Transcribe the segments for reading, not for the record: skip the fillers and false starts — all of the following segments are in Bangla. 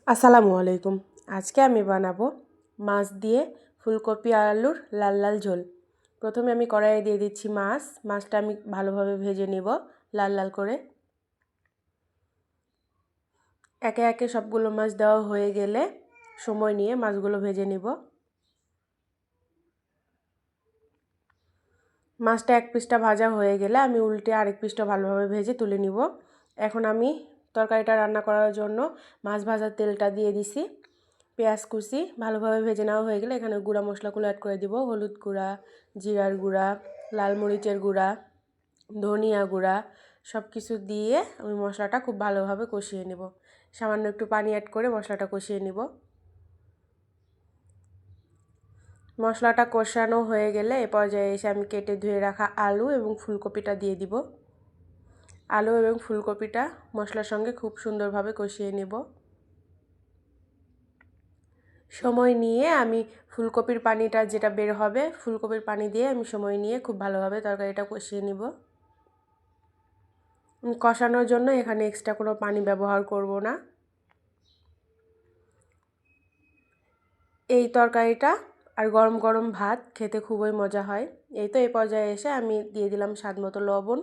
আসসালামু আলাইকুম। আজকে আমি বানাবো মাছ দিয়ে ফুলকপি আর আলুর লাল লাল ঝোল। প্রথমে আমি কড়াইয়ে দিয়ে দিচ্ছি মাছটা আমি ভালোভাবে ভেজে নিব লাল লাল করে। একে একে সবগুলো মাছ দেওয়া হয়ে গেলে সময় নিয়ে মাছগুলো ভেজে নিব। মাছটা এক পিসটা ভাজা হয়ে গেলে আমি উল্টে আরেক পিসটা ভালোভাবে ভেজে তুলে নিব। এখন আমি তরকারিটা রান্না করার জন্য মাছ ভাজার তেলটা দিয়ে দিছি। পেঁয়াজ কুচি ভালোভাবে ভেজে নেওয়া হয়ে গেলে এখানে গুঁড়া মশলাগুলো অ্যাড করে দিব। হলুদ গুঁড়া, জিরার গুঁড়া, লাল মরিচের গুঁড়া, ধনিয়া গুঁড়া সব কিছু দিয়ে আমি মশলাটা খুব ভালোভাবে কষিয়ে নেব। সামান্য একটু পানি অ্যাড করে মশলাটা কষিয়ে নিব। মশলাটা কষানো হয়ে গেলে এ পর্যায়ে এসে আমি কেটে ধুয়ে রাখা আলু এবং ফুলকপিটা দিয়ে দিব। আলু এবং ফুলকপিটা মশলার সঙ্গে খুব সুন্দরভাবে কষিয়ে নেব। সময় নিয়ে আমি ফুলকপির পানিটা যেটা বের হবে ফুলকপির পানি দিয়ে আমি সময় নিয়ে খুব ভালোভাবে তরকারিটা কষিয়ে নিব। কষানোর জন্য এখানে এক্সট্রা কোনো পানি ব্যবহার করব না। এই তরকারিটা আর গরম গরম ভাত খেতে খুবই মজা হয়। এই তো এই পর্যায়ে এসে আমি দিয়ে দিলাম স্বাদমতো লবণ।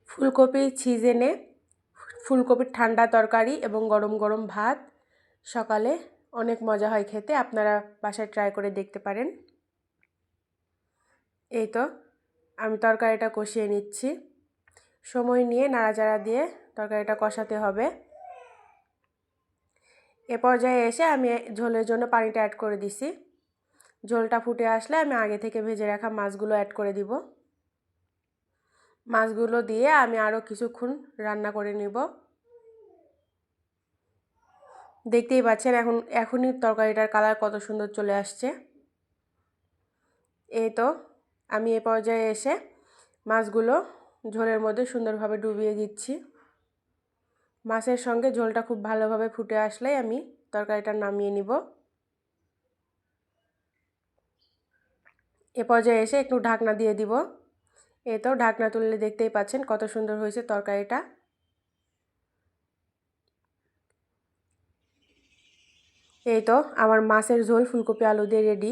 ফুলকপির সিজনে ফুলকপির ঠান্ডা তরকারি এবং গরম গরম ভাত সকালে অনেক মজা হয় খেতে। আপনারা বাসায় ট্রাই করে দেখতে পারেন। এই তো আমি তরকারিটা কষিয়ে নিচ্ছি। সময় নিয়ে নাড়াচাড়া দিয়ে তরকারিটা কষাতে হবে। এ পর্যায়ে এসে আমি ঝোলের জন্য পানিটা অ্যাড করে দিছি। ঝোলটা ফুটে আসলে আমি আগে থেকে ভেজে রাখা মাছগুলো অ্যাড করে দিব। মাছগুলো দিয়ে আমি আরও কিছুক্ষণ রান্না করে নিব। দেখতেই পাচ্ছেন এখনই তরকারিটার কালার কত সুন্দর চলে আসছে। এই তো আমি এ পর্যায়ে এসে মাছগুলো ঝোলের মধ্যে সুন্দরভাবে ডুবিয়ে দিচ্ছি। মাছের সঙ্গে ঝোলটা খুব ভালোভাবে ফুটে আসলেই আমি তরকারিটা নামিয়ে নিব। এ পর্যায়ে এসে একটু ঢাকনা দিয়ে দিব। এই তো ঢাকনা তুললে দেখতেই পাচ্ছেন কত সুন্দর হয়েছে তরকারিটা। এই তো আমার মাছের ঝোল ফুলকপি আলু দিয়ে রেডি।